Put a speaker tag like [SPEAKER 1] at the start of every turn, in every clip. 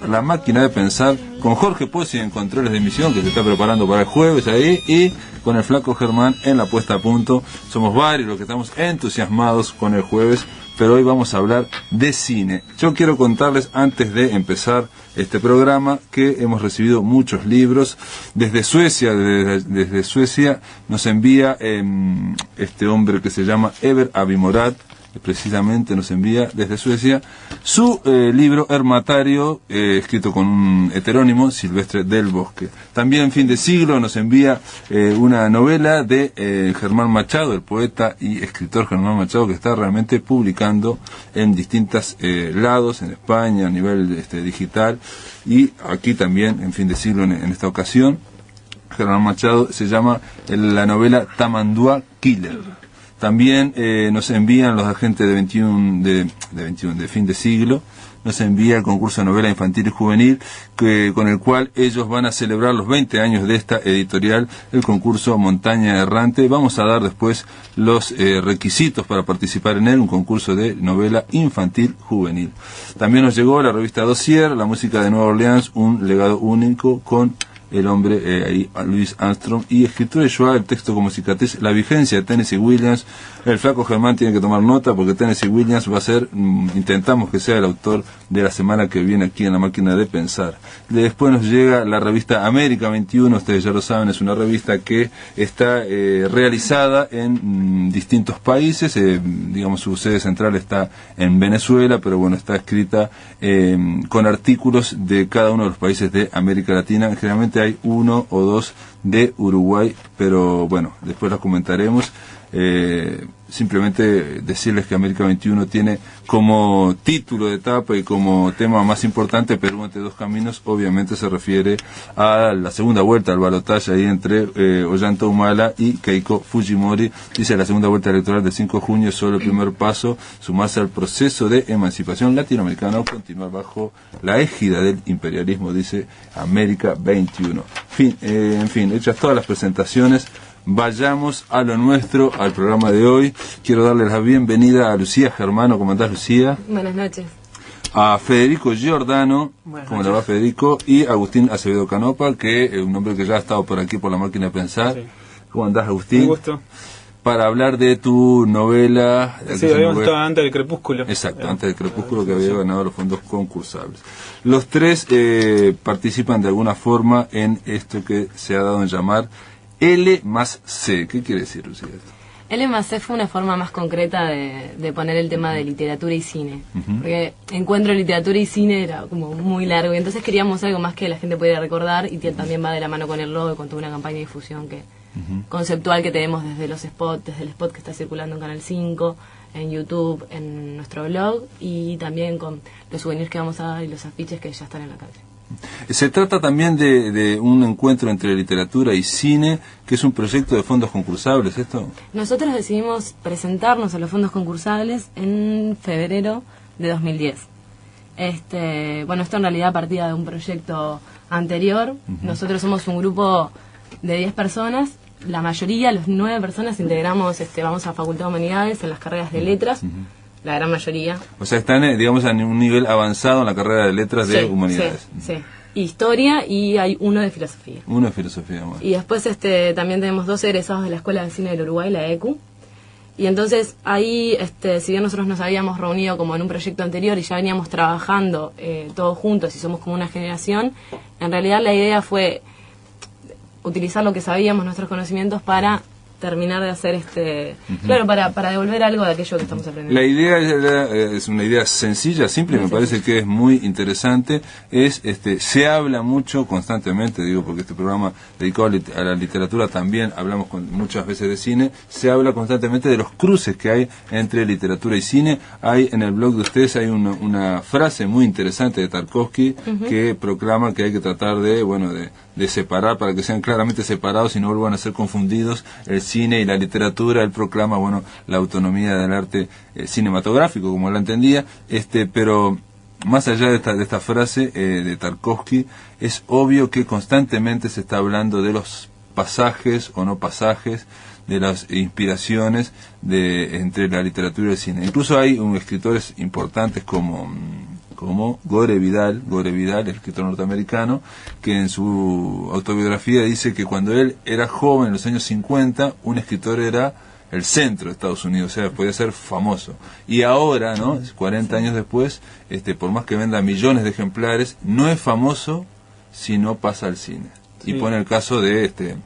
[SPEAKER 1] La Máquina de Pensar, con Jorge Pozzi en controles de emisión, que se está preparando para el jueves ahí, y con el Flaco Germán en la puesta a punto. Somos varios los que estamos entusiasmados con el jueves, pero hoy vamos a hablar de cine. Yo quiero contarles, antes de empezar este programa, que hemos recibido muchos libros. Desde Suecia, desde Suecia nos envía este hombre que se llama Ever Abimorad, precisamente nos envía desde Suecia su libro Hermatario, escrito con un heterónimo, Silvestre del Bosque. También Fin de Siglo nos envía una novela de Germán Machado, el poeta y escritor Germán Machado, que está realmente publicando en distintos lados, en España, a nivel digital, y aquí también en Fin de Siglo en esta ocasión. Germán Machado se llama la novela Tamandua Killer. También nos envían los agentes de 21 de Fin de Siglo, nos envía el concurso de novela infantil y juvenil, con el cual ellos van a celebrar los 20 años de esta editorial, el concurso Montaña Errante. Vamos a dar después los requisitos para participar en él, un concurso de novela infantil juvenil. También nos llegó la revista Dossier, la música de Nueva Orleans, un legado único, con el hombre ahí, Louis Armstrong, y escritura de Joao, el texto como cicatriz, la vigencia de Tennessee Williams. El Flaco Germán tiene que tomar nota, porque Tennessee Williams va a ser, intentamos que sea el autor de la semana que viene aquí en La Máquina de Pensar. Después nos llega la revista América 21, ustedes ya lo saben, es una revista que está realizada en distintos países, digamos su sede central está en Venezuela, pero bueno, está escrita con artículos de cada uno de los países de América Latina. Generalmente hay uno o dos de Uruguay, pero bueno, después los comentaremos. Simplemente decirles que América 21 tiene como título de etapa y como tema más importante Perú entre dos caminos. Obviamente se refiere a la segunda vuelta al balotaje ahí entre Ollanta Humala y Keiko Fujimori. Dice: la segunda vuelta electoral del 5 de junio es solo el primer paso, sumarse al proceso de emancipación latinoamericana o continuar bajo la égida del imperialismo, dice América 21. En fin, hechas todas las presentaciones, vayamos a lo nuestro, al programa de hoy. Quiero darles la bienvenida a Lucía Germano. ¿Cómo andás, Lucía?
[SPEAKER 2] Buenas noches.
[SPEAKER 1] A Federico Giordano. ¿Cómo le va, Federico? Y Agustín Acevedo Canopa, que es un hombre que ya ha estado por aquí por La Máquina de Pensar. Sí. ¿Cómo andás, Agustín?
[SPEAKER 3] Un gusto.
[SPEAKER 1] Para hablar de tu novela.
[SPEAKER 3] Sí, habíamos estado antes del Crepúsculo.
[SPEAKER 1] Exacto, antes del Crepúsculo, que había ganado los fondos concursables. Los tres participan de alguna forma en esto que se ha dado en llamar L más C. ¿Qué quiere decir, Lucía?
[SPEAKER 2] L más C fue una forma más concreta de poner el tema de literatura y cine. Porque encuentro literatura y cine era como muy largo, y entonces queríamos algo más que la gente pudiera recordar, y también va de la mano con el logo y con toda una campaña de difusión conceptual que tenemos desde los spots, desde el spot que está circulando en Canal 5, en YouTube, en nuestro blog, y también con los souvenirs que vamos a dar y los afiches que ya están en la calle.
[SPEAKER 1] Se trata también de un encuentro entre literatura y cine, que es un proyecto de fondos concursables, ¿esto? Nosotros
[SPEAKER 2] decidimos presentarnos a los fondos concursables en febrero de 2010. Bueno, esto en realidad partía de un proyecto anterior. Nosotros somos un grupo de 10 personas. La mayoría, los 9 personas, integramos, vamos a Facultad de Humanidades en las carreras de letras. La gran mayoría. O sea, están, digamos, a un nivel avanzado en la carrera de letras de humanidades. Sí. Historia, y hay uno de filosofía. Uno de filosofía, bueno. Y después también tenemos 2 egresados de la Escuela de Cine del Uruguay, la ECU. Y entonces ahí, si bien nosotros nos habíamos reunido como en un proyecto anterior y ya veníamos trabajando todos juntos y somos como una generación, en realidad la idea fue utilizar lo que sabíamos, nuestros conocimientos, para terminar de hacer claro, para devolver algo de aquello que estamos aprendiendo. La idea
[SPEAKER 1] es una idea sencilla, simple, me parece que es muy interesante. Se habla mucho constantemente, digo, porque este programa dedicado a la literatura también hablamos muchas veces de cine. Se habla constantemente de los cruces que hay entre literatura y cine. Hay en el blog de ustedes hay una frase muy interesante de Tarkovsky que proclama que hay que tratar de separar, para que sean claramente separados y no vuelvan a ser confundidos el cine y la literatura. Él proclama, la autonomía del arte cinematográfico, como la entendía, pero más allá de esta frase de Tarkovsky, es obvio que constantemente se está hablando de los pasajes o no pasajes, de las inspiraciones entre la literatura y el cine. Incluso hay escritores importantes como como Gore Vidal, el escritor norteamericano, que en su autobiografía dice que cuando él era joven, en los años 50, un escritor era el centro de Estados Unidos, o sea, podía ser famoso. Y ahora, ¿no? 40 años después, por más que venda millones de ejemplares, no es famoso si no pasa al cine. Sí. Y pone el caso de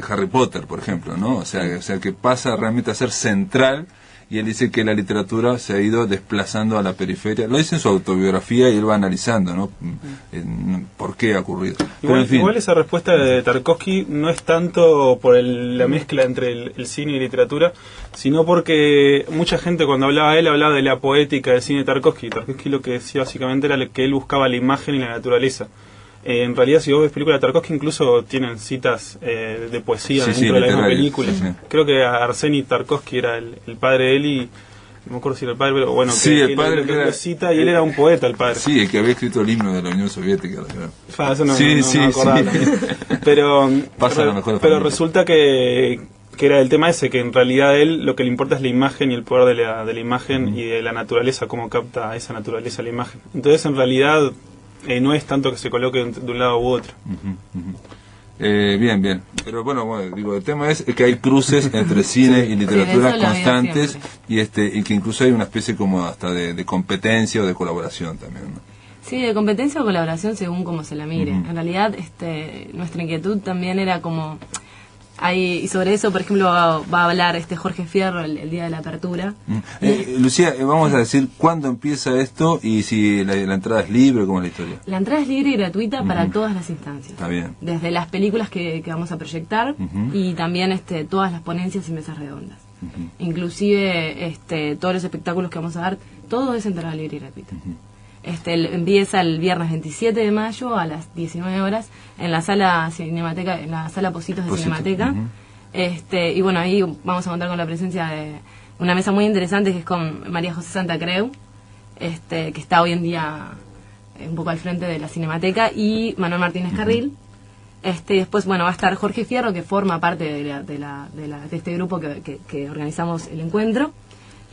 [SPEAKER 1] Harry Potter, por ejemplo, ¿no? O sea, que pasa realmente a ser central, y él dice que la literatura se ha ido desplazando a la periferia. Lo dice en su autobiografía y él va analizando, ¿no? ¿Por qué ha ocurrido?
[SPEAKER 3] Pero, en fin. Igual esa respuesta de Tarkovsky no es tanto por la mezcla entre el cine y literatura, sino porque mucha gente cuando hablaba de él hablaba de la poética del cine de Tarkovsky. Tarkovsky lo que decía básicamente era que él buscaba la imagen y la naturaleza. En realidad, si vos ves películas de Tarkovsky, incluso tienen citas de poesía dentro de la misma película. Sí. Creo que Arseny Tarkovsky era el padre de él, y no me acuerdo si era el padre, pero bueno,
[SPEAKER 1] sí,
[SPEAKER 3] que
[SPEAKER 1] el padre
[SPEAKER 3] que era, cita, y él era un poeta, el padre.
[SPEAKER 1] Sí, el que había escrito el himno de la Unión Soviética.
[SPEAKER 3] Eso no me acordaba. Pero, pero resulta que era el tema ese, que en realidad a él lo que le importa es la imagen y el poder de la imagen y de la naturaleza, cómo capta esa naturaleza la imagen. Entonces, en realidad, no es tanto que se coloque de un lado u otro.
[SPEAKER 1] Bien. Pero bueno, digo, el tema es que hay cruces entre cine y literatura constantes, y que incluso hay una especie como hasta de competencia o de colaboración también, ¿no?
[SPEAKER 2] Sí, de competencia o colaboración según cómo se la mire. En realidad, nuestra inquietud también era como... y sobre eso, por ejemplo, va a hablar Jorge Fierro el día de la apertura.
[SPEAKER 1] Lucía, vamos a decir cuándo empieza esto y si la entrada es libre, ¿cómo es la historia?
[SPEAKER 2] La entrada es libre y gratuita para todas las instancias.
[SPEAKER 1] Está bien.
[SPEAKER 2] Desde las películas que vamos a proyectar y también todas las ponencias y mesas redondas. Inclusive todos los espectáculos que vamos a dar, todo es entrada libre y gratuita. Empieza el viernes 27 de mayo a las 19 horas en la sala Cinemateca, en la sala Positos de Cinemateca. Y bueno, ahí vamos a contar con la presencia de una mesa muy interesante que es con María José Santa Creu, que está hoy en día un poco al frente de la Cinemateca, y Manuel Martínez Carril. Después, bueno, va a estar Jorge Fierro, que forma parte de este grupo que organizamos el encuentro.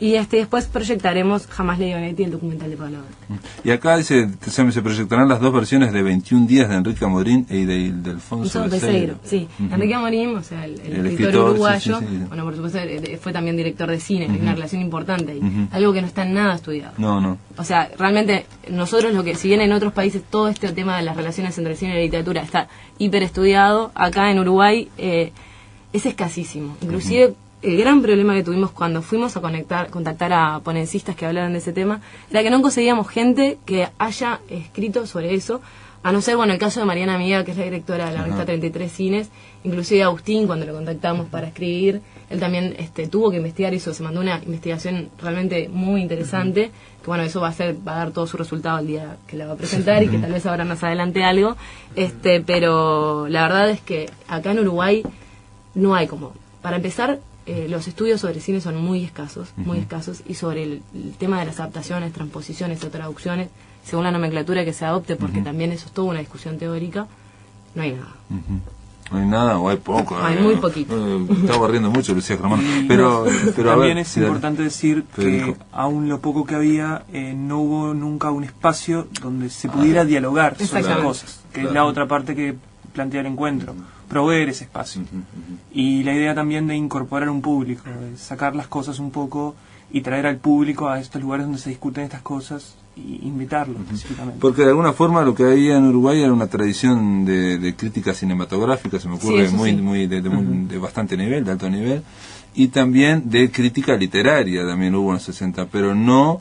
[SPEAKER 2] Y después proyectaremos Jamás Lady Bonetti, el documental de Pablo Berg.
[SPEAKER 1] Y acá dice, se proyectarán las dos versiones de 21 días de Enrique Amorín y de Ildefonso Beceiro.
[SPEAKER 2] Sí, Enrique Amorín, o sea, el escritor uruguayo, sí. Bueno, por supuesto, fue también director de cine, hay una relación importante ahí, algo que no está nada estudiado.
[SPEAKER 1] No.
[SPEAKER 2] O sea, realmente nosotros si bien en otros países todo este tema de las relaciones entre el cine y la literatura está hiper estudiado, acá en Uruguay es escasísimo. Inclusive el gran problema que tuvimos cuando fuimos a contactar a ponencistas que hablaran de ese tema era que no conseguíamos gente que haya escrito sobre eso, a no ser, bueno, el caso de Mariana Miguel, que es la directora de la revista 33 Cines, inclusive Agustín, cuando lo contactamos para escribir, él también tuvo que investigar eso, se mandó una investigación realmente muy interesante, que bueno, eso va a dar todo su resultado el día que la va a presentar y que tal vez habrá más adelante algo, pero la verdad es que acá en Uruguay no hay como, para empezar, los estudios sobre cine son muy escasos, y sobre el tema de las adaptaciones, transposiciones o traducciones, según la nomenclatura que se adopte, porque también eso es toda una discusión teórica, no hay nada.
[SPEAKER 1] ¿No hay nada o hay poco?
[SPEAKER 2] Hay muy poquito.
[SPEAKER 1] Está barriendo mucho Lucía Germán. Pero
[SPEAKER 4] también es importante decir que aún lo poco que había, no hubo nunca un espacio donde se pudiera dialogar sobre las cosas, que es la otra parte que plantea el encuentro. Proveer ese espacio. Y la idea también de incorporar un público, de sacar las cosas un poco y traer al público a estos lugares donde se discuten estas cosas y invitarlo específicamente.
[SPEAKER 1] Porque de alguna forma lo que había en Uruguay era una tradición de crítica cinematográfica, se me ocurre, de bastante nivel, de alto nivel, y también de crítica literaria también hubo en los 60, pero no,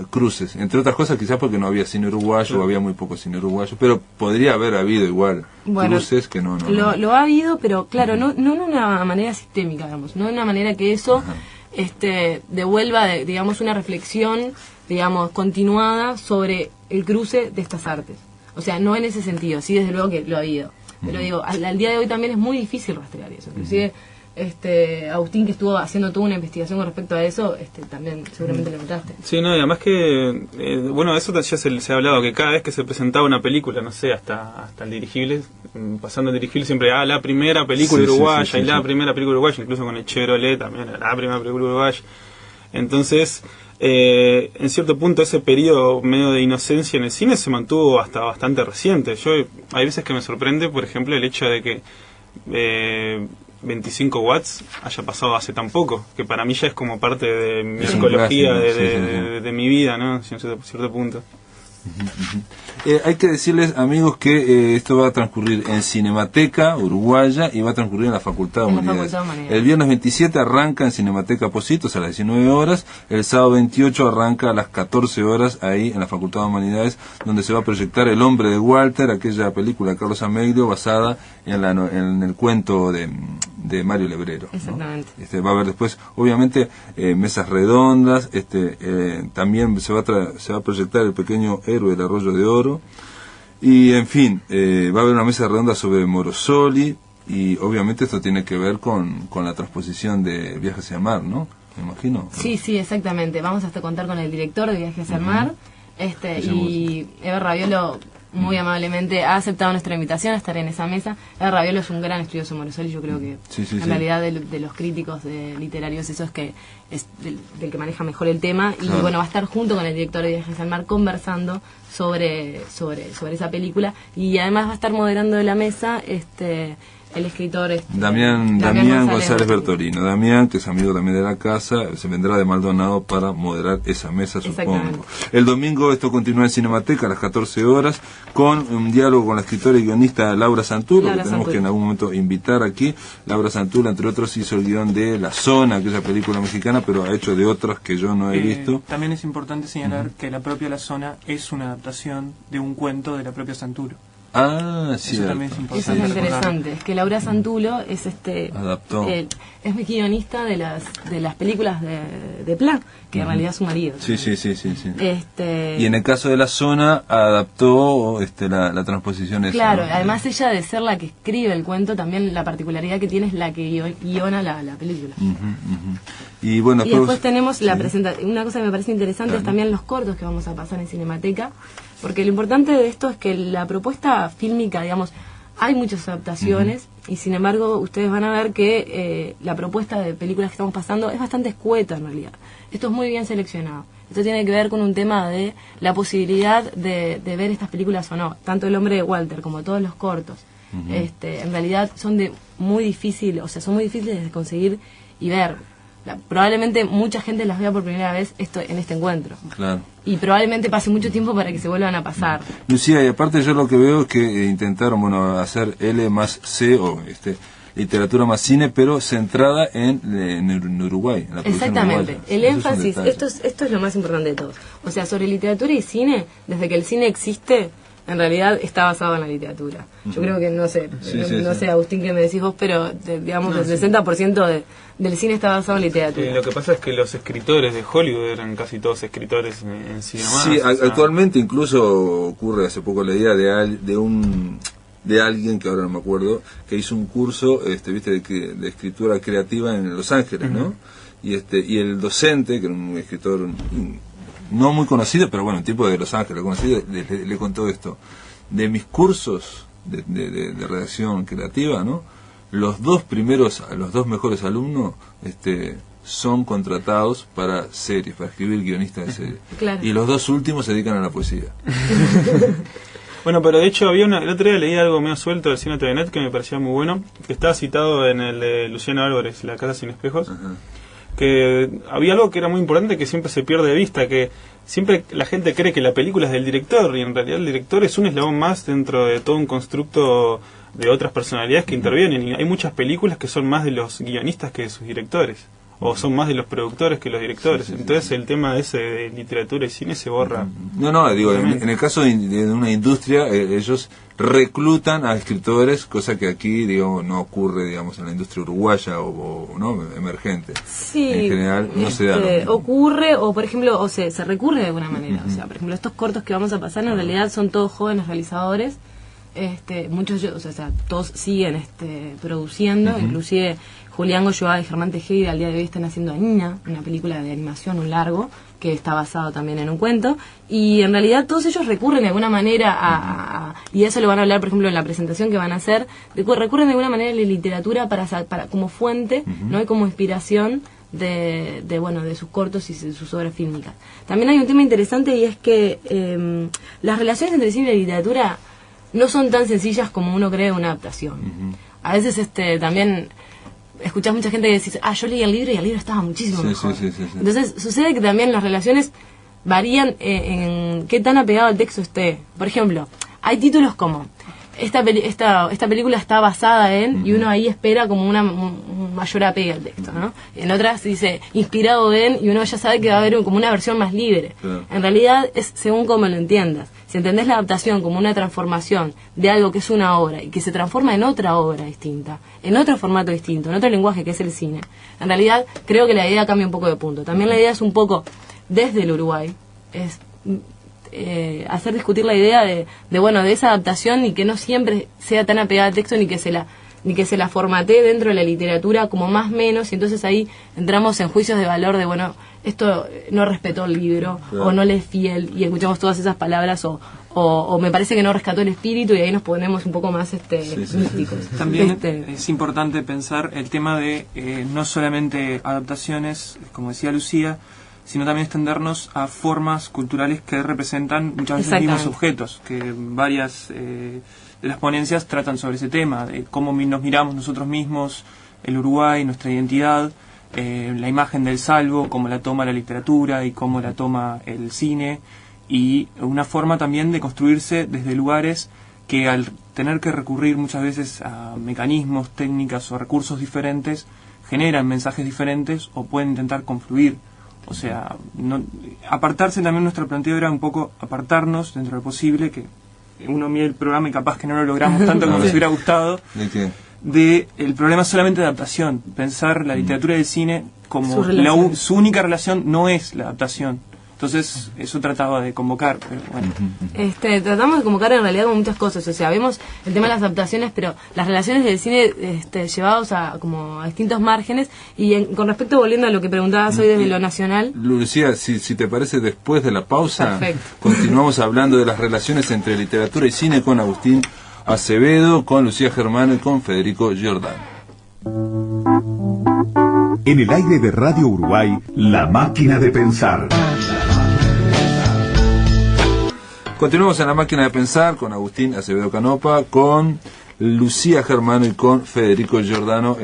[SPEAKER 1] cruces, entre otras cosas quizás porque no había cine uruguayo, o había muy poco cine uruguayo, pero podría haber habido igual cruces que no.
[SPEAKER 2] Lo ha habido, pero claro, no de una manera sistémica, digamos, no de una manera que eso devuelva, digamos, una reflexión, digamos, continuada sobre el cruce de estas artes. O sea, no en ese sentido, sí, desde luego que lo ha habido. Pero digo, al día de hoy también es muy difícil rastrear eso. Inclusive Agustín, que estuvo haciendo toda una investigación con respecto a eso, también seguramente lo notaste.
[SPEAKER 3] Sí, no, y además que, eso ya se ha hablado, que cada vez que se presentaba una película, no sé, hasta el dirigible, pasando el dirigible siempre, la primera película uruguaya, primera película uruguaya, incluso con el Chevrolet también, la primera película uruguaya. Entonces, en cierto punto ese periodo medio de inocencia en el cine se mantuvo hasta bastante reciente. Hay veces que me sorprende, por ejemplo, el hecho de que 25 watts haya pasado hace tan poco, que para mí ya es como parte de mi psicología, de mi vida, ¿no? En cierto punto.
[SPEAKER 1] Hay que decirles, amigos, que esto va a transcurrir en Cinemateca Uruguaya y va a transcurrir en la Facultad de Humanidades. El viernes 27 arranca en Cinemateca Positos a las 19 horas, el sábado 28 arranca a las 14 horas ahí en la Facultad de Humanidades, donde se va a proyectar El hombre de Walter, aquella película de Carlos Ameglio basada en el cuento de Mario Lebrero, ¿no?
[SPEAKER 2] Exactamente.
[SPEAKER 1] Va a haber después, obviamente, mesas redondas, también se va a proyectar El pequeño héroe del Arroyo de Oro, y en fin, va a haber una mesa redonda sobre Morosoli, y obviamente esto tiene que ver con la transposición de Viajes hacia el Mar, ¿no? Me imagino.
[SPEAKER 2] Sí, exactamente. Vamos a contar con el director de Viajes al Mar, y Eber Raviolo muy amablemente ha aceptado nuestra invitación a estar en esa mesa. Eber Raviolo es un gran estudioso de Morosoli, yo creo que en realidad de los críticos literarios eso es del que maneja mejor el tema, y bueno, va a estar junto con el director de Viajes al Mar conversando sobre esa película, y además va a estar moderando de la mesa el escritor
[SPEAKER 1] Damián González Bertolino. Damián, que es amigo también de la casa, se vendrá de Maldonado para moderar esa mesa, supongo. El domingo esto continúa en Cinemateca a las 14 horas con un diálogo con la escritora y guionista Laura Santulo, que tenemos que en algún momento invitar aquí. Laura Santulo, entre otros, hizo el guión de La Zona, aquella película mexicana, pero ha hecho de otras que yo no he visto.
[SPEAKER 4] También es importante señalar que la propia La Zona es una adaptación de un cuento de la propia Santulo.
[SPEAKER 1] Sí.
[SPEAKER 4] Eso también es importante.
[SPEAKER 2] Eso es lo interesante, es que Laura Santulo es
[SPEAKER 1] adaptó.
[SPEAKER 2] Es guionista de las películas de Pla, que en realidad es su marido.
[SPEAKER 1] Sí. Y en el caso de La Zona adaptó la transposición esa.
[SPEAKER 2] Claro, ¿no? Además ella, de ser la que escribe el cuento, también la particularidad que tiene es la que guiona la película.
[SPEAKER 1] Y bueno,
[SPEAKER 2] después tenemos la presentación. Una cosa que me parece interesante es también los cortos que vamos a pasar en Cinemateca, porque lo importante de esto es que la propuesta fílmica, digamos, hay muchas adaptaciones, y sin embargo ustedes van a ver que la propuesta de películas que estamos pasando es bastante escueta en realidad. Esto es muy bien seleccionado. Esto tiene que ver con un tema de la posibilidad de ver estas películas o no. Tanto El hombre de Walter como todos los cortos, en realidad son muy difíciles de conseguir y ver. Probablemente mucha gente las vea por primera vez en este encuentro.
[SPEAKER 1] Claro.
[SPEAKER 2] Y probablemente pase mucho tiempo para que se vuelvan a pasar.
[SPEAKER 1] Lucía, y aparte yo lo que veo es que intentaron hacer L más C o literatura más cine, pero centrada en Uruguay. En la
[SPEAKER 2] exactamente.
[SPEAKER 1] Uruguaya.
[SPEAKER 2] El énfasis, esto es lo más importante de todo. O sea, sobre literatura y cine, desde que el cine existe, en realidad está basado en la literatura. Yo creo que, no sé, Agustín, que me decís vos, pero digamos el 60% del cine está basado en literatura.
[SPEAKER 3] Lo que pasa es que los escritores de Hollywood eran casi todos escritores en cine más.
[SPEAKER 1] Sí, actualmente incluso ocurre, hace poco leía de alguien que ahora no me acuerdo, que hizo un curso de escritura creativa en Los Ángeles, ¿no? Y el docente, que era un escritor no muy conocido, pero bueno, un tipo de Los Ángeles conocido, le contó esto: de mis cursos de redacción creativa, ¿no? Los dos mejores alumnos son contratados para series, para escribir guionistas de series.
[SPEAKER 2] Claro.
[SPEAKER 1] Y los dos últimos se dedican a la poesía.
[SPEAKER 3] Bueno, pero de hecho el otro día leí algo medio suelto del Cine TVNet que me parecía muy bueno, que estaba citado en el de Luciano Álvarez, La casa sin espejos. Que había algo que era muy importante que siempre se pierde de vista, que siempre la gente cree que la película es del director, y en realidad el director es un eslabón más dentro de todo un constructo de otras personalidades que intervienen, y hay muchas películas que son más de los guionistas que de sus directores, o son más de los productores que los directores. Entonces el tema ese de literatura y cine se borra.
[SPEAKER 1] No, digo, en el caso de una industria, ellos reclutan a escritores, cosa que aquí, digo, no ocurre, digamos, en la industria uruguaya o no emergente.
[SPEAKER 2] Sí,
[SPEAKER 1] en general no se da.
[SPEAKER 2] Ocurre, o por ejemplo, se recurre de alguna manera. O sea, por ejemplo, estos cortos que vamos a pasar en realidad son todos jóvenes realizadores. Muchos, todos siguen produciendo, inclusive Julián Goyoa y Germán Tejeda al día de hoy están haciendo Nina, una película de animación, un largo, que está basado también en un cuento, y en realidad todos ellos recurren de alguna manera y eso lo van a hablar, por ejemplo, en la presentación que van a hacer, recurren de alguna manera a la literatura para como fuente, ¿no? Y como inspiración de sus cortos y de sus obras fílmicas. También hay un tema interesante, y es que las relaciones entre cine y literatura no son tan sencillas como uno cree en una adaptación. A veces también escuchás mucha gente que dice, yo leí el libro y el libro estaba muchísimo mejor. Sí. Entonces sucede que también las relaciones varían en qué tan apegado al texto esté. Por ejemplo, hay títulos como esta película está basada en, y uno ahí espera como un mayor apego al texto, ¿no? En otras dice inspirado en, y uno ya sabe que va a haber como una versión más libre. Claro. En realidad es según como lo entiendas. Si entendés la adaptación como una transformación de algo que es una obra y que se transforma en otra obra distinta, en otro formato distinto, en otro lenguaje que es el cine, en realidad creo que la idea cambia un poco de punto. También la idea es un poco, desde el Uruguay, es hacer discutir la idea de esa adaptación, y que no siempre sea tan apegada al texto, ni que se la formatee dentro de la literatura como más menos, y entonces ahí entramos en juicios de valor de esto no respetó el libro, claro, o no le es fiel, y escuchamos todas esas palabras, o me parece que no rescató el espíritu, y ahí nos ponemos un poco más místicos.
[SPEAKER 4] También es importante pensar el tema de no solamente adaptaciones, como decía Lucía, sino también extendernos a formas culturales que representan muchas veces los mismos objetos, que varias de las ponencias tratan sobre ese tema, de cómo nos miramos nosotros mismos, el Uruguay, nuestra identidad, la imagen del salvo, cómo la toma la literatura y cómo la toma el cine, y una forma también de construirse desde lugares que, al tener que recurrir muchas veces a mecanismos, técnicas o recursos diferentes, generan mensajes diferentes o pueden intentar confluir. O sea, apartarse también, nuestro planteo era un poco apartarnos dentro de lo posible, que uno mira el programa y capaz que no lo logramos tanto como nos hubiera gustado, de el problema solamente de adaptación. Pensar la literatura y el cine como su única relación no es la adaptación. Entonces eso trataba de convocar, pero bueno.
[SPEAKER 2] Tratamos de convocar en realidad con muchas cosas. O sea, vemos el tema de las adaptaciones, pero las relaciones del cine llevados a distintos márgenes. Y con respecto, volviendo a lo que preguntabas hoy desde lo nacional,
[SPEAKER 1] Lucía, si te parece, después de la pausa,
[SPEAKER 2] perfecto, continuamos
[SPEAKER 1] hablando de las relaciones entre literatura y cine con Agustín Acevedo, con Lucía Germano y con Federico Giordano.
[SPEAKER 5] En el aire de Radio Uruguay, La Máquina de Pensar.
[SPEAKER 1] Continuamos en La Máquina de Pensar con Agustín Acevedo Canopa, con Lucía Germano y con Federico Giordano,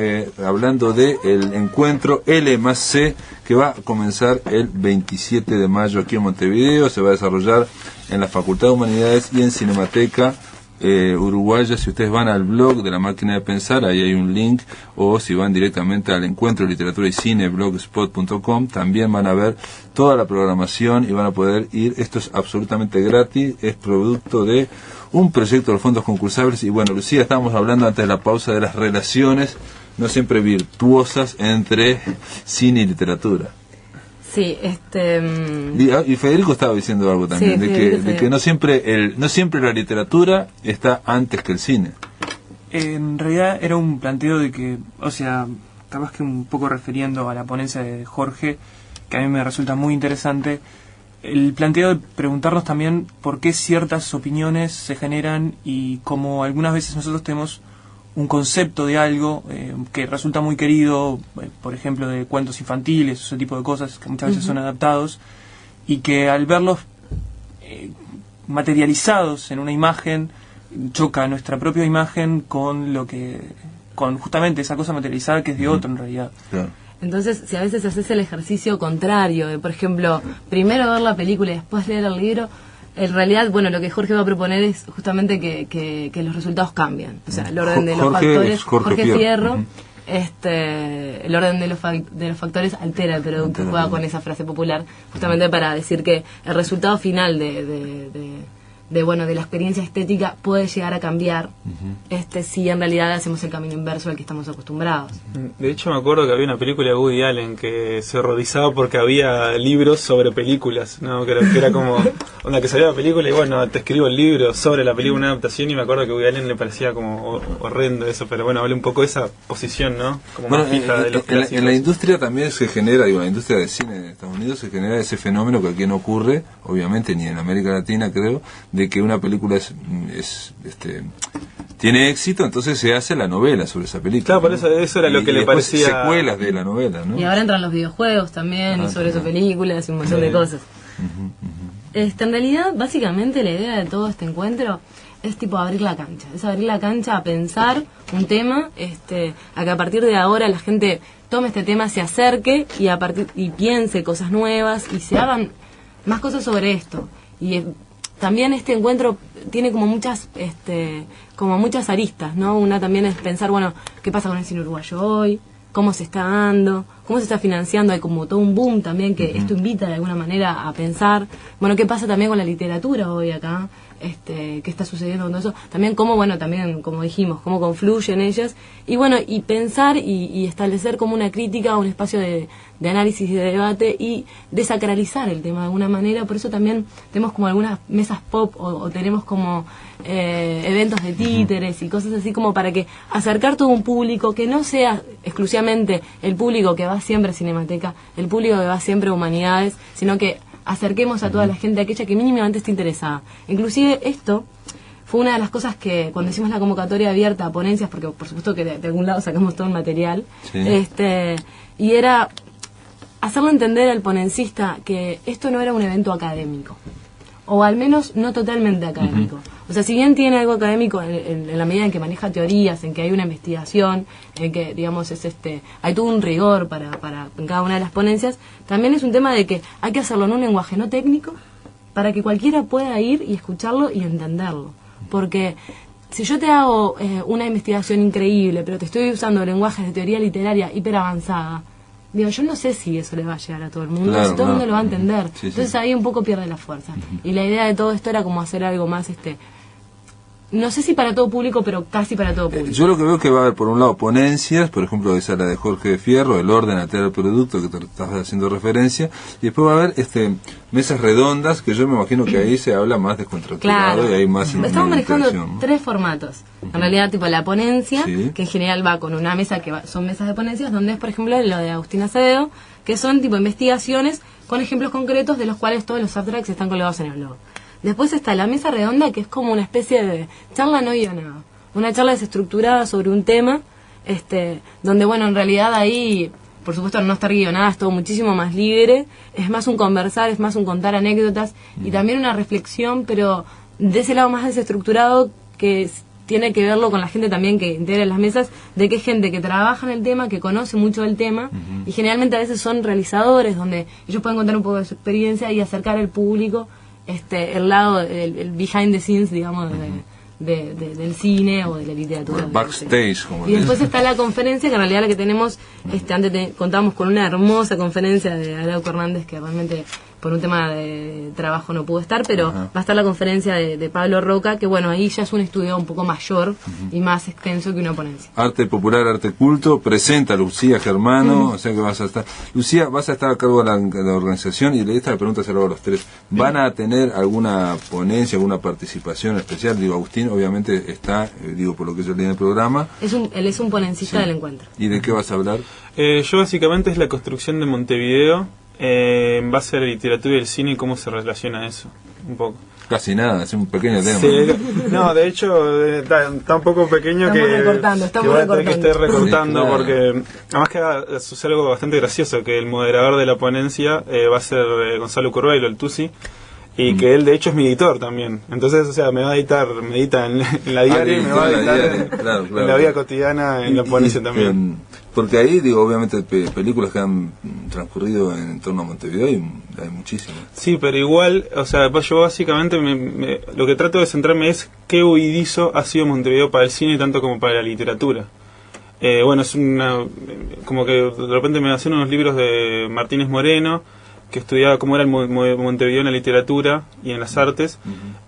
[SPEAKER 1] hablando del encuentro L+C, que va a comenzar el 27 de mayo aquí en Montevideo. Se va a desarrollar en la Facultad de Humanidades y en Cinemateca Uruguaya. Si ustedes van al blog de La Máquina de Pensar, ahí hay un link, o si van directamente al Encuentro Literatura y Cine blogspot.com, también van a ver toda la programación y van a poder ir. Esto es absolutamente gratis, es producto de un proyecto de los fondos concursables. Y bueno, Lucía, estábamos hablando antes de la pausa de las relaciones no siempre virtuosas entre cine y literatura.
[SPEAKER 2] Sí,
[SPEAKER 1] y Federico estaba diciendo algo también, sí, de que no siempre la literatura está antes que el cine.
[SPEAKER 4] En realidad era un planteo de que, o sea, capaz que un poco refiriendo a la ponencia de Jorge, que a mí me resulta muy interesante, el planteo de preguntarnos también por qué ciertas opiniones se generan, y como algunas veces nosotros tenemos un concepto de algo que resulta muy querido, por ejemplo de cuentos infantiles, ese tipo de cosas que muchas veces son adaptados, y que al verlos materializados en una imagen, choca nuestra propia imagen con justamente esa cosa materializada que es de otro en realidad.
[SPEAKER 1] Claro.
[SPEAKER 2] Entonces, si a veces haces el ejercicio contrario, de por ejemplo, primero ver la película y después leer el libro, en realidad, bueno, lo que Jorge va a proponer es justamente que los resultados cambian. O sea, el orden de los factores, Jorge Fierro, el orden de los factores altera el producto, juega con esa frase popular, justamente para decir que el resultado final de la experiencia estética puede llegar a cambiar si en realidad hacemos el camino inverso al que estamos acostumbrados.
[SPEAKER 3] De hecho, me acuerdo que había una película de Woody Allen que se horrorizaba porque había libros sobre películas, ¿no? Que era como una que salía la película y bueno, te escribo el libro sobre la película, una adaptación, y me acuerdo que a Woody Allen le parecía como horrendo eso, pero bueno, hablé un poco de esa posición, ¿no? Como más fija de los clásicos.
[SPEAKER 1] En la industria también se genera, la industria del cine en Estados Unidos se genera ese fenómeno que aquí no ocurre, obviamente, ni en América Latina, creo, de que una película tiene éxito, entonces se hace la novela sobre esa película.
[SPEAKER 3] Claro, por eso era lo que le parecía...
[SPEAKER 1] secuelas de la novela, ¿no?
[SPEAKER 2] Y ahora entran los videojuegos también, y sobre esa película, y un montón de cosas. En realidad, básicamente, la idea de todo este encuentro es tipo abrir la cancha. Es abrir la cancha a pensar un tema, a que a partir de ahora la gente tome este tema, se acerque y piense cosas nuevas y se hagan más cosas sobre esto. Y también este encuentro tiene como muchas aristas, ¿no? Una también es pensar, bueno, ¿qué pasa con el cine uruguayo hoy? ¿Cómo se está dando? ¿Cómo se está financiando? Hay como todo un boom también que esto invita de alguna manera a pensar. Bueno, ¿qué pasa también con la literatura hoy acá? ¿Qué está sucediendo con todo eso? También también, como dijimos, cómo confluyen ellas. Y bueno, y pensar y establecer como una crítica, un espacio de análisis y de debate y desacralizar el tema de alguna manera. Por eso también tenemos como algunas mesas pop o tenemos como eventos de títeres y cosas así como para que acercar todo un público que no sea exclusivamente el público que va siempre a Cinemateca, el público que va siempre a Humanidades, sino que acerquemos a toda la gente, aquella que mínimamente esté interesada. Inclusive esto fue una de las cosas que cuando hicimos la convocatoria abierta a ponencias, porque por supuesto que de algún lado sacamos todo el material, y era hacerle entender al ponencista que esto no era un evento académico, o al menos no totalmente académico. O sea, si bien tiene algo académico en la medida en que maneja teorías, en que hay una investigación, en que, digamos, hay todo un rigor para en cada una de las ponencias, también es un tema de que hay que hacerlo en un lenguaje no técnico para que cualquiera pueda ir y escucharlo y entenderlo. Porque si yo te hago una investigación increíble, pero te estoy usando lenguajes de teoría literaria hiper avanzada, digo, yo no sé si eso le va a llegar a todo el mundo,
[SPEAKER 1] claro,
[SPEAKER 2] si todo el mundo lo va a entender.
[SPEAKER 1] Sí,
[SPEAKER 2] entonces
[SPEAKER 1] sí.
[SPEAKER 2] ahí un poco pierde la fuerza. Y la idea de todo esto era como hacer algo más, no sé si para todo público, pero casi para todo público.
[SPEAKER 1] Yo lo que veo que va a haber, por un lado, ponencias, por ejemplo, esa la de Jorge de Fierro, el orden a crear el producto, que te estás haciendo referencia, y después va a haber mesas redondas, que yo me imagino que ahí se habla más descontracturado,
[SPEAKER 2] Claro.
[SPEAKER 1] y hay más
[SPEAKER 2] Estamos manejando
[SPEAKER 1] interacción, ¿no?
[SPEAKER 2] 3 formatos. En realidad, tipo la ponencia,
[SPEAKER 1] Sí.
[SPEAKER 2] que en general va con una mesa son mesas de ponencias, donde es, por ejemplo, lo de Agustín Acevedo, que son tipo investigaciones con ejemplos concretos de los cuales todos los abstracts están colgados en el blog. Después está la mesa redonda, que es como una especie de charla no guionada, una charla desestructurada sobre un tema, donde, bueno, en realidad ahí, por supuesto, no estar guionada, es todo muchísimo más libre, es más un conversar, es más un contar anécdotas, y también una reflexión, pero de ese lado más desestructurado, que tiene que verlo con la gente también que integra las mesas, de que es gente que trabaja en el tema, que conoce mucho del tema, y generalmente a veces son realizadores, donde ellos pueden contar un poco de su experiencia y acercar al público el lado, el behind the scenes, digamos, del cine o de la literatura.
[SPEAKER 1] Backstage, como
[SPEAKER 2] Y después está la conferencia, que en realidad la que tenemos, antes contamos con una hermosa conferencia de Arauco Hernández, que realmente por un tema de trabajo no pudo estar, pero va a estar la conferencia de Pablo Roca, que bueno, ahí ya es un estudio un poco mayor y más extenso que una ponencia.
[SPEAKER 1] Arte popular, arte culto, presenta Lucía Germano, o sea que vas a estar... Lucía, vas a estar a cargo de la organización, y esta pregunta se la hago a los tres. ¿Van a tener alguna ponencia, alguna participación especial? Digo, Agustín obviamente está, por lo que yo leí en el programa.
[SPEAKER 2] Él es un ponencista del encuentro.
[SPEAKER 1] ¿Y de qué vas a hablar?
[SPEAKER 3] Yo básicamente es la construcción de Montevideo, en base a la literatura y el cine y cómo se relaciona eso, un poco.
[SPEAKER 1] Casi nada, es un pequeño tema.
[SPEAKER 3] Sí, no, de hecho, está un poco pequeño
[SPEAKER 2] estamos
[SPEAKER 3] que esté recortando,
[SPEAKER 1] Sí, claro.
[SPEAKER 3] porque además que sucede algo bastante gracioso, que el moderador de la ponencia va a ser Gonzalo Curvelo, el Tusi, y que él de hecho es mi editor también. Entonces, o sea, me edita en la diaria y me va a editar en la vida cotidiana, en la ponencia también.
[SPEAKER 1] Porque ahí, obviamente películas que han transcurrido en torno a Montevideo hay muchísimas.
[SPEAKER 3] Sí, pero igual, o sea, yo básicamente lo que trato de centrarme es qué huidizo ha sido Montevideo para el cine tanto como para la literatura. Bueno, es como que de repente me hacen unos libros de Martínez Moreno, que estudiaba cómo era el Montevideo en la literatura y en las artes,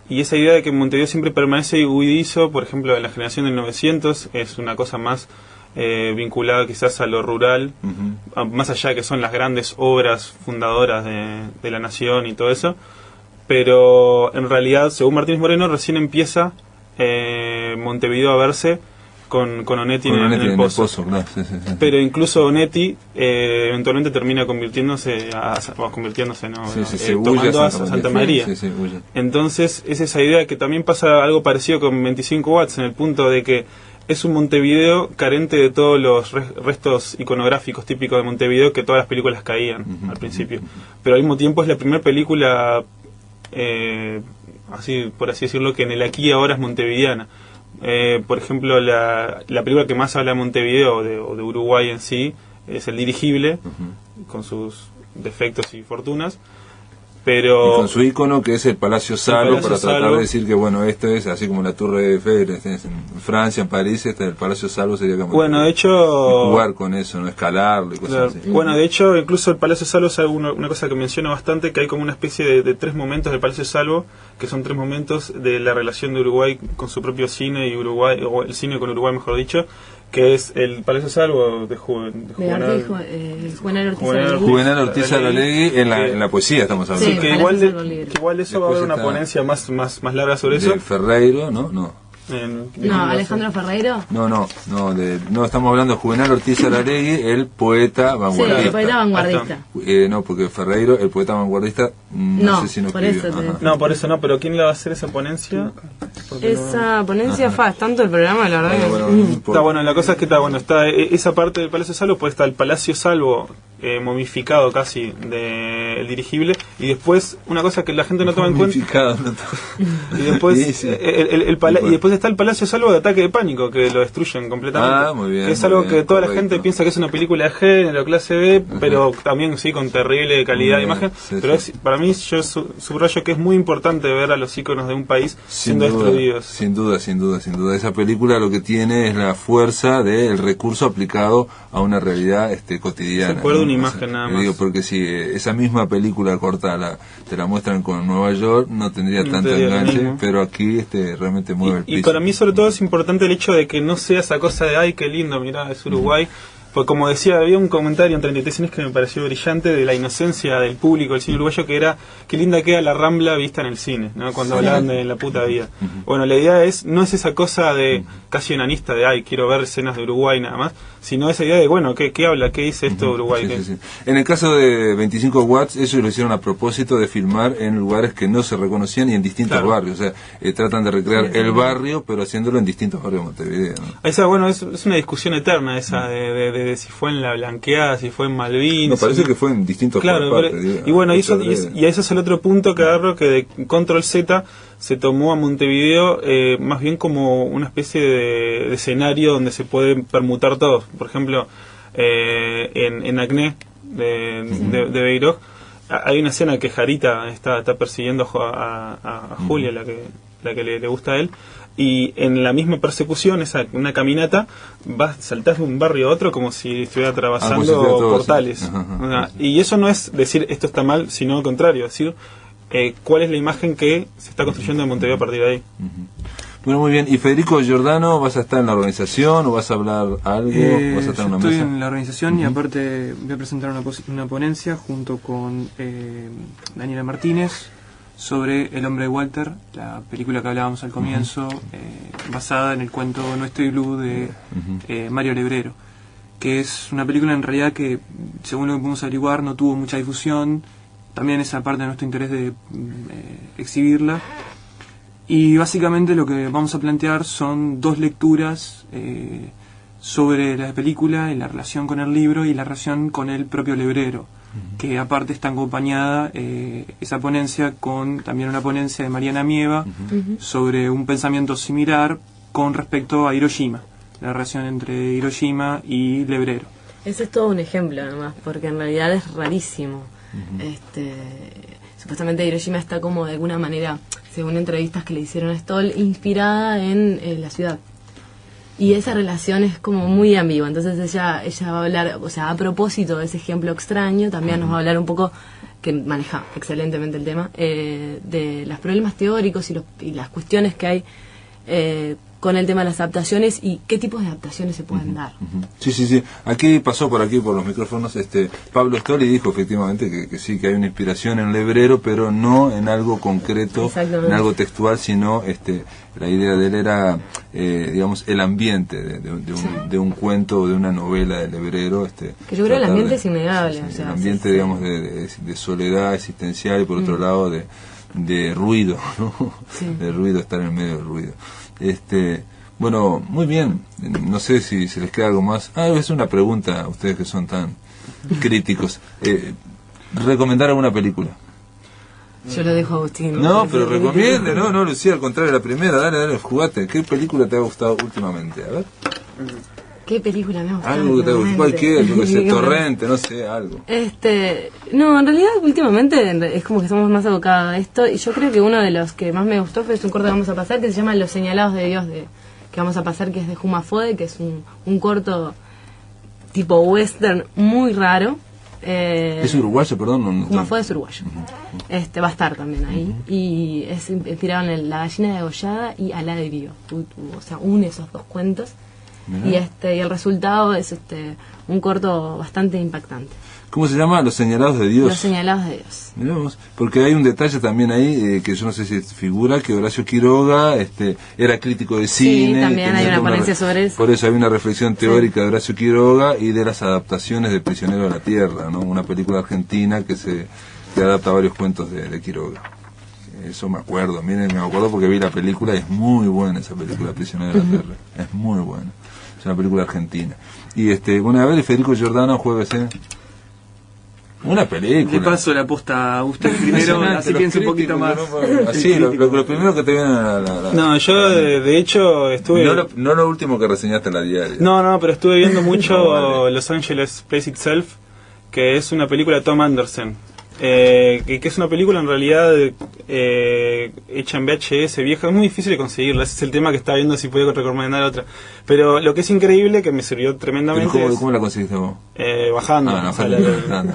[SPEAKER 3] y esa idea de que Montevideo siempre permanece huidizo, por ejemplo, en la generación del 900, es una cosa más vinculada quizás a lo rural, más allá de que son las grandes obras fundadoras de la nación y todo eso, pero en realidad, según Martínez Moreno, recién empieza Montevideo a verse con Onetti en el pozo.
[SPEAKER 1] Claro, sí.
[SPEAKER 3] Pero incluso Onetti eventualmente termina convirtiéndose, tomando a Santa María.
[SPEAKER 1] Sí, huye.
[SPEAKER 3] Entonces es esa idea que también pasa algo parecido con 25 watts, en el punto de que es un Montevideo carente de todos los restos iconográficos típicos de Montevideo que todas las películas caían al principio. Pero al mismo tiempo es la primera película, así por así decirlo, que en el aquí y ahora es montevideana. Por ejemplo, la película que más habla de Montevideo o de Uruguay en sí es El Dirigible, con sus defectos y fortunas. Pero
[SPEAKER 1] y con su ícono que es el Palacio Salvo, para tratar de decir que bueno, esto es así como la Torre Eiffel en Francia, en París, el Palacio Salvo sería como
[SPEAKER 3] de hecho
[SPEAKER 1] jugar con eso, no escalarlo y cosas así.
[SPEAKER 3] Bueno, de hecho, incluso el Palacio Salvo es una cosa que menciono bastante, que hay como una especie de 3 momentos del Palacio Salvo, que son 3 momentos de la relación de Uruguay con su propio cine y Uruguay, o el cine con Uruguay, mejor dicho, que es el Palacio Salvo de Juvenal
[SPEAKER 1] Ortiz Aralegui en la poesía estamos hablando.
[SPEAKER 3] Sí, que igual de eso va a haber una ponencia más larga sobre eso.
[SPEAKER 1] Ferreiro, ¿no?
[SPEAKER 2] Alejandro Ferreiro.
[SPEAKER 1] No, estamos hablando de Juvenal Ortiz Aralegui, el poeta vanguardista.
[SPEAKER 2] Sí, el poeta vanguardista.
[SPEAKER 1] No, porque Ferreiro, el poeta vanguardista, no sé si no escribió.
[SPEAKER 3] No, por eso no, pero ¿quién le va a hacer esa ponencia?
[SPEAKER 2] Esa ponencia fue tanto el programa, la verdad.
[SPEAKER 3] Está bueno, la cosa es que está esa parte del Palacio Salvo, pues está el Palacio Salvo momificado casi del Dirigible, y después una cosa que la gente no toma en cuenta, y después y después está el Palacio Salvo de Ataque de Pánico, que lo destruyen completamente.
[SPEAKER 1] Muy bien,
[SPEAKER 3] es algo que toda la gente piensa que es una película de género, clase B, pero también sí con terrible calidad de imagen, pero para mí yo subrayo que es muy importante ver a los íconos de un país siendo destruidos.
[SPEAKER 1] Sin duda. Esa película lo que tiene es la fuerza del recurso aplicado a una realidad cotidiana.
[SPEAKER 3] Se acuerda una imagen nada más.
[SPEAKER 1] Digo, porque si esa misma película corta te la muestran con Nueva York, no tendría tanto enganche, pero aquí realmente mueve el piso.
[SPEAKER 3] Y para mí sobre todo es importante el hecho de que no sea esa cosa de ay, qué lindo, mirá, es Uruguay. Pues como decía, había un comentario en 33 cines que me pareció brillante de la inocencia del público del cine uruguayo, que era qué linda queda la Rambla vista en el cine, ¿no? Cuando hablaban de la puta vida. Bueno, la idea no es esa cosa de casi enanista de ay, quiero ver escenas de Uruguay nada más, sino esa idea de bueno, ¿qué habla? ¿Qué dice esto de Uruguay?
[SPEAKER 1] Sí. En el caso de 25 watts, ellos lo hicieron a propósito de filmar en lugares que no se reconocían y en distintos barrios, o sea, tratan de recrear el barrio, pero haciéndolo en distintos barrios de Montevideo, ¿no?
[SPEAKER 3] Esa, bueno, es una discusión eterna esa de si fue en La Blanqueada, si fue en Malvinas.
[SPEAKER 1] Me parece que fue en distintos partes.
[SPEAKER 3] Y bueno, y eso es el otro punto que agarro, que de Control Z se tomó a Montevideo más bien como una especie de escenario donde se puede permutar todo. Por ejemplo, en Acné de Beiró hay una escena que Jarita está persiguiendo a Julia, la que le gusta a él, y en la misma persecución, una caminata, saltás de un barrio a otro como si estuviera atravesando portales. Sí. Y eso no es decir esto está mal, sino al contrario, es decir cuál es la imagen que se está construyendo en Montevideo a partir de ahí.
[SPEAKER 1] Bueno, muy bien. ¿Y Federico Giordano, vas a estar en la organización o vas a hablar algo? ¿Vas a estar en una mesa?
[SPEAKER 4] Estoy en la organización y aparte voy a presentar una ponencia junto con Daniela Martínez sobre El hombre de Walter, la película que hablábamos al comienzo, basada en el cuento No estoy blue de Mario Lebrero, que es una película en realidad que, según lo que pudimos averiguar, no tuvo mucha difusión. También esa parte de nuestro interés de exhibirla. Y básicamente lo que vamos a plantear son 2 lecturas sobre la película y la relación con el libro y la relación con el propio Lebrero, que aparte está acompañada esa ponencia con también una ponencia de Mariana Mieva sobre un pensamiento similar con respecto a Hiroshima, la relación entre Hiroshima y Lebrero.
[SPEAKER 2] Ese es todo un ejemplo además, porque en realidad es rarísimo. Supuestamente Hiroshima está como de alguna manera, según entrevistas que le hicieron a Stoll, inspirada en la ciudad. Y esa relación es como muy ambigua. Entonces ella va a hablar, o sea, a propósito de ese ejemplo extraño, también nos va a hablar un poco, que maneja excelentemente el tema, de los problemas teóricos y las cuestiones que hay con el tema de las adaptaciones y qué tipos de adaptaciones se pueden dar.
[SPEAKER 1] Sí. Aquí pasó por los micrófonos Pablo Stoli dijo efectivamente que sí, que hay una inspiración en el hebrero, pero no en algo concreto, en algo textual, sino la idea de él era, digamos, el ambiente de un cuento o de una novela del hebrero.
[SPEAKER 2] Que yo creo que el ambiente es innegable.
[SPEAKER 1] Sí, el ambiente, digamos, de soledad existencial y por otro lado de ruido, ¿no? Sí. De ruido, estar en el medio del ruido. Bueno, muy bien. No sé si se les queda algo más. Es una pregunta a ustedes que son tan críticos. ¿Recomendar alguna película?
[SPEAKER 2] Yo lo dejo a Agustín.
[SPEAKER 1] No, pero recomiende, no, Lucía, al contrario, la primera, dale, jugate. ¿Qué película te ha gustado últimamente? A ver.
[SPEAKER 2] ¿Qué película me ha gustado?
[SPEAKER 1] Algo que te ha gustado, cualquier, yo que sé, Torrente, no sé, algo.
[SPEAKER 2] No, en realidad últimamente es como que estamos más abocados a esto, y yo creo que uno de los que más me gustó fue un corto que vamos a pasar, que se llama Los Señalados de Dios, que vamos a pasar, que es de Juma Fode, que es un corto tipo western muy raro.
[SPEAKER 1] ¿Es uruguayo, perdón?
[SPEAKER 2] Juma Fode es uruguayo. Va a estar también ahí, y es inspirado en La gallina degollada y Alá de Vivo. O sea, une esos dos cuentos. Y el resultado es un corto bastante impactante.
[SPEAKER 1] ¿Cómo se llama? Los Señalados de Dios.
[SPEAKER 2] Los Señalados de Dios.
[SPEAKER 1] Miramos, porque hay un detalle también ahí que yo no sé si figura, que Horacio Quiroga era crítico de cine.
[SPEAKER 2] Sí, también hay una ponencia sobre eso.
[SPEAKER 1] Por eso hay una reflexión teórica de Horacio Quiroga y de las adaptaciones de Prisionero de la Tierra, ¿no? Una película argentina que adapta varios cuentos de Quiroga. Eso me acuerdo, me acuerdo porque vi la película y es muy buena esa película, Prisionero de la Tierra. Es muy buena. Es una película argentina. Y bueno, a ver, Federico Giordano, jueves, una película.
[SPEAKER 4] Le paso la posta a usted primero, así piensa un poquito más.
[SPEAKER 1] Así, lo primero que te viene a la...
[SPEAKER 3] No, yo de hecho estuve...
[SPEAKER 1] No lo último que reseñaste en la diaria.
[SPEAKER 3] No, pero estuve viendo mucho Los Angeles Plays Itself, que es una película de Tom Anderson. Que es una película en realidad hecha en VHS vieja, es muy difícil de conseguirla, ese es el tema que estaba viendo si podía recomendar otra, pero lo que es increíble, que me sirvió tremendamente.
[SPEAKER 1] ¿Cómo la conseguiste vos?
[SPEAKER 3] Bajando.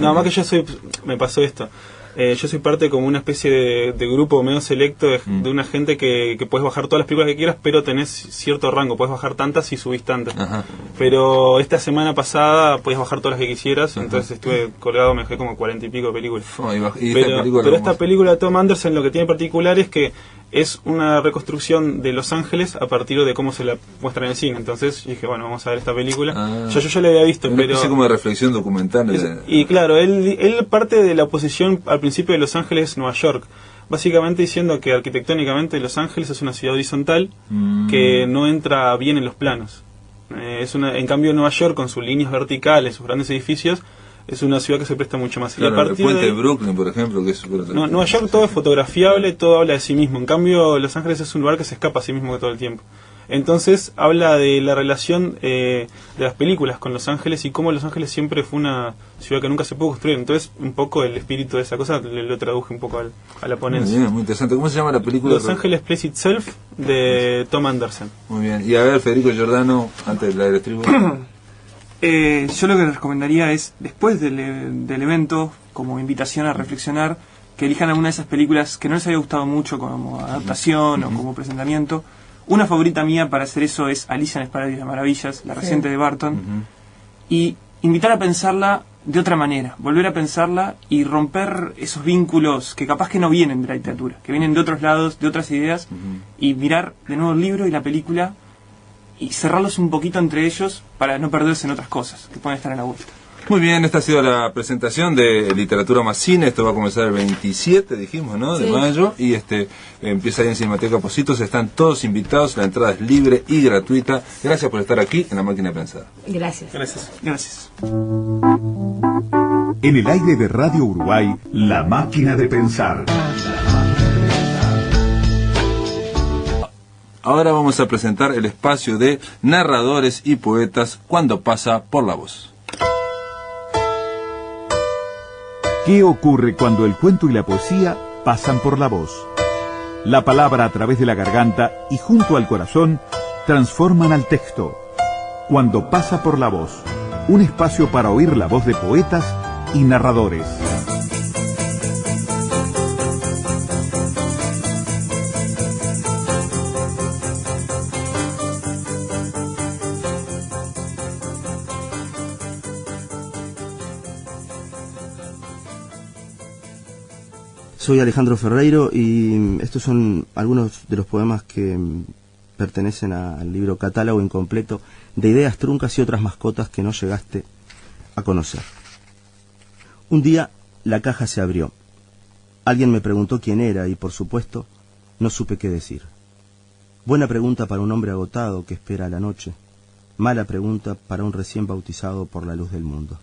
[SPEAKER 1] No,
[SPEAKER 3] más que me pasó esto. Yo soy parte como una especie de grupo medio selecto de una gente que puedes bajar todas las películas que quieras, pero tenés cierto rango, puedes bajar tantas y subís tantas. Ajá. Pero esta semana pasada podías bajar todas las que quisieras. Ajá. Entonces estuve colgado, me dejé como 40 y pico de películas. Pero esta película de Tom Anderson lo que tiene en particular es que es una reconstrucción de Los Ángeles a partir de cómo se la muestra en el cine. Entonces dije, bueno, vamos a ver esta película. Yo ya la había visto, pero...
[SPEAKER 1] Es como de reflexión documental.
[SPEAKER 3] Y claro, él parte de la oposición al principio de Los Ángeles, Nueva York. Básicamente diciendo que arquitectónicamente Los Ángeles es una ciudad horizontal que no entra bien en los planos. En cambio Nueva York, con sus líneas verticales, sus grandes edificios, es una ciudad que se presta mucho más.
[SPEAKER 1] Claro,
[SPEAKER 3] y a partir
[SPEAKER 1] el puente de Brooklyn, por ejemplo, que es
[SPEAKER 3] Nueva York todo es fotografiable, todo habla de sí mismo. En cambio, Los Ángeles es un lugar que se escapa a sí mismo todo el tiempo. Entonces, habla de la relación de las películas con Los Ángeles y cómo Los Ángeles siempre fue una ciudad que nunca se pudo construir. Entonces, un poco el espíritu de esa cosa lo traduje un poco a la ponencia.
[SPEAKER 1] Muy bien, muy interesante. ¿Cómo se llama la película?
[SPEAKER 3] Los Ángeles Plays Itself, de Tom Anderson.
[SPEAKER 1] Muy bien. Y a ver, Federico Giordano, antes de la distribu.
[SPEAKER 4] Yo lo que les recomendaría es, después del evento, como invitación a reflexionar, que elijan alguna de esas películas que no les haya gustado mucho como adaptación o como presentamiento. Una favorita mía para hacer eso es Alicia en el País de las Maravillas, la reciente de Barton, y invitar a pensarla de otra manera, volver a pensarla y romper esos vínculos que capaz que no vienen de la literatura, que vienen de otros lados, de otras ideas, y mirar de nuevo el libro y la película y cerrarlos un poquito entre ellos para no perderse en otras cosas que pueden estar en la vuelta.
[SPEAKER 1] Muy bien, esta ha sido la presentación de Literatura más Cine. Esto va a comenzar el 27, dijimos, ¿no? De mayo. Y empieza ahí en Cinemateca Positos. Están todos invitados. La entrada es libre y gratuita. Gracias por estar aquí en La Máquina de Pensar.
[SPEAKER 2] Gracias.
[SPEAKER 3] Gracias.
[SPEAKER 5] En el aire de Radio Uruguay, La Máquina de Pensar.
[SPEAKER 1] Ahora vamos a presentar el espacio de narradores y poetas cuando pasa por la voz.
[SPEAKER 5] ¿Qué ocurre cuando el cuento y la poesía pasan por la voz? La palabra a través de la garganta y junto al corazón transforman al texto. Cuando pasa por la voz, un espacio para oír la voz de poetas y narradores.
[SPEAKER 6] Soy Alejandro Ferreiro y estos son algunos de los poemas que pertenecen al libro Catálogo Incompleto de Ideas Truncas y otras mascotas que no llegaste a conocer. Un día la caja se abrió. Alguien me preguntó quién era y, por supuesto, no supe qué decir. Buena pregunta para un hombre agotado que espera a la noche. Mala pregunta para un recién bautizado por la luz del mundo.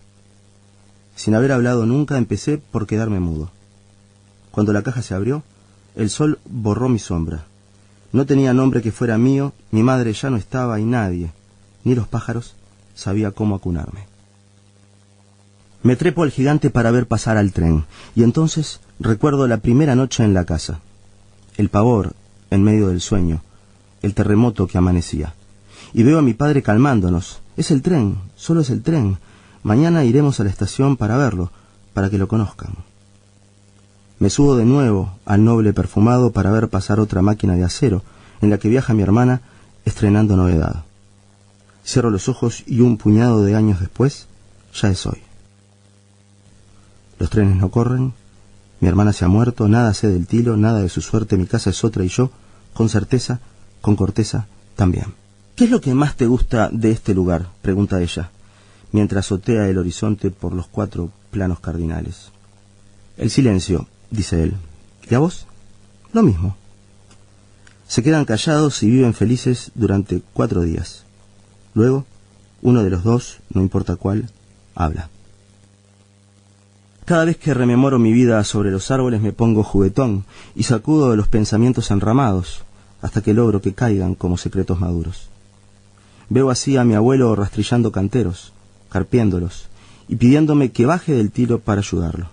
[SPEAKER 6] Sin haber hablado nunca, empecé por quedarme mudo. Cuando la caja se abrió, el sol borró mi sombra. No tenía nombre que fuera mío, mi madre ya no estaba y nadie, ni los pájaros, sabía cómo acunarme. Me trepo al gigante para ver pasar al tren, y entonces recuerdo la primera noche en la casa. El pavor en medio del sueño, el terremoto que amanecía. Y veo a mi padre calmándonos. Es el tren, solo es el tren. Mañana iremos a la estación para verlo, para que lo conozcan. Me subo de nuevo al noble perfumado para ver pasar otra máquina de acero, en la que viaja mi hermana, estrenando novedad. Cierro los ojos y un puñado de años después, ya es hoy. Los trenes no corren, mi hermana se ha muerto, nada sé del Tilo, nada de su suerte, mi casa es otra y yo, con certeza, con corteza, también. ¿Qué es lo que más te gusta de este lugar?, pregunta ella, mientras azotea el horizonte por los 4 planos cardinales. El silencio, dice él. ¿Y a vos? Lo mismo. Se quedan callados y viven felices durante 4 días. Luego, uno de los dos, no importa cuál, habla. Cada vez que rememoro mi vida sobre los árboles me pongo juguetón y sacudo de los pensamientos enramados hasta que logro que caigan como secretos maduros. Veo así a mi abuelo rastrillando canteros, carpiéndolos y pidiéndome que baje del tiro para ayudarlo.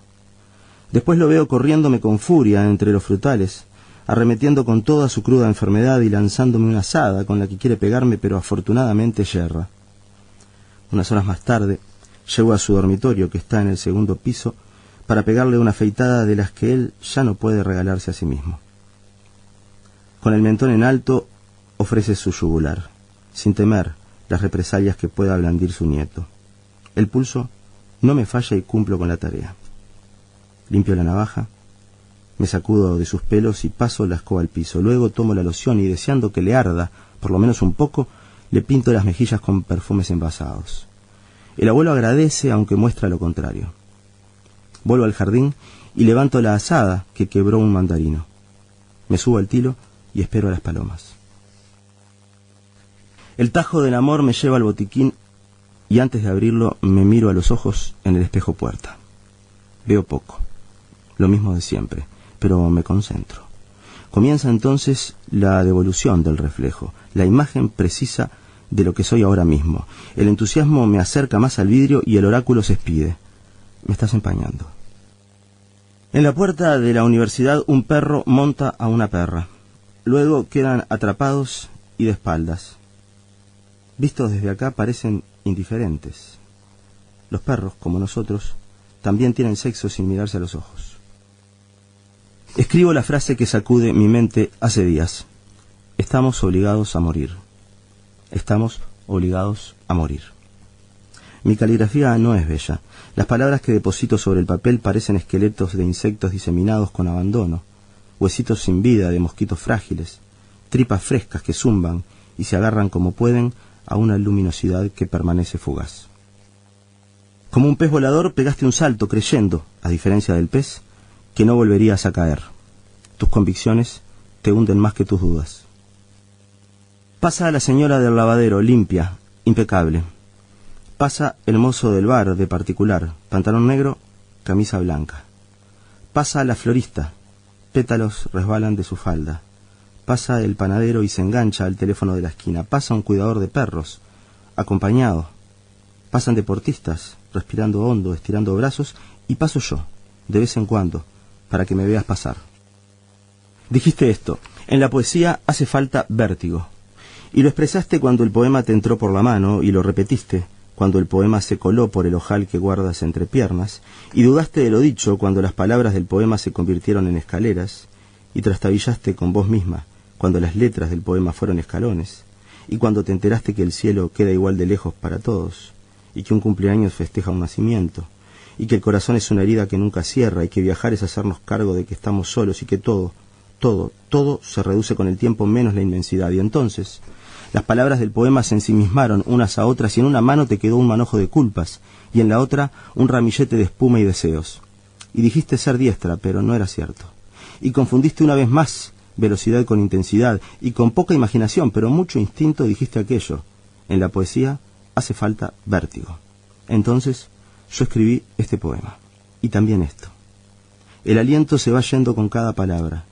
[SPEAKER 6] Después lo veo corriéndome con furia entre los frutales, arremetiendo con toda su cruda enfermedad y lanzándome una azada con la que quiere pegarme, pero afortunadamente yerra. Unas horas más tarde, llego a su dormitorio, que está en el 2º piso, para pegarle una afeitada de las que él ya no puede regalarse a sí mismo. Con el mentón en alto, ofrece su yugular, sin temer las represalias que pueda blandir su nieto. El pulso no me falla y cumplo con la tarea. Limpio la navaja, me sacudo de sus pelos y paso la escoba al piso. Luego tomo la loción y, deseando que le arda, por lo menos un poco, le pinto las mejillas con perfumes envasados. El abuelo agradece, aunque muestra lo contrario. Vuelvo al jardín y levanto la azada que quebró un mandarino. Me subo al tilo y espero a las palomas. El tajo del amor me lleva al botiquín y antes de abrirlo me miro a los ojos en el espejo puerta. Veo poco. Lo mismo de siempre, pero me concentro. Comienza entonces la devolución del reflejo, la imagen precisa de lo que soy ahora mismo. El entusiasmo me acerca más al vidrio y el oráculo se expide. Me estás empañando. En la puerta de la universidad un perro monta a una perra. Luego quedan atrapados y de espaldas. Vistos desde acá parecen indiferentes. Los perros, como nosotros, también tienen sexo sin mirarse a los ojos. Escribo la frase que sacude mi mente hace días. Estamos obligados a morir. Estamos obligados a morir. Mi caligrafía no es bella. Las palabras que deposito sobre el papel parecen esqueletos de insectos diseminados con abandono, huesitos sin vida de mosquitos frágiles, tripas frescas que zumban y se agarran como pueden a una luminosidad que permanece fugaz. Como un pez volador pegaste un salto creyendo, a diferencia del pez, que no volverías a caer. Tus convicciones te hunden más que tus dudas. Pasa la señora del lavadero, limpia, impecable. Pasa el mozo del bar, de particular, pantalón negro, camisa blanca. Pasa la florista, pétalos resbalan de su falda. Pasa el panadero y se engancha al teléfono de la esquina. Pasa un cuidador de perros, acompañado. Pasan deportistas, respirando hondo, estirando brazos, y paso yo, de vez en cuando, para que me veas pasar. Dijiste esto: en la poesía hace falta vértigo. Y lo expresaste cuando el poema te entró por la mano, y lo repetiste cuando el poema se coló por el ojal que guardas entre piernas, y dudaste de lo dicho cuando las palabras del poema se convirtieron en escaleras, y trastabillaste con vos misma cuando las letras del poema fueron escalones, y cuando te enteraste que el cielo queda igual de lejos para todos, y que un cumpleaños festeja un nacimiento, y que el corazón es una herida que nunca cierra, y que viajar es hacernos cargo de que estamos solos, y que todo se reduce con el tiempo menos la inmensidad. Y entonces las palabras del poema se ensimismaron unas a otras, y en una mano te quedó un manojo de culpas, y en la otra un ramillete de espuma y deseos. Y dijiste ser diestra, pero no era cierto. Y confundiste una vez más velocidad con intensidad, y con poca imaginación, pero mucho instinto, dijiste aquello: en la poesía hace falta vértigo. Entonces yo escribí este poema, y también esto. El aliento se va yendo con cada palabra,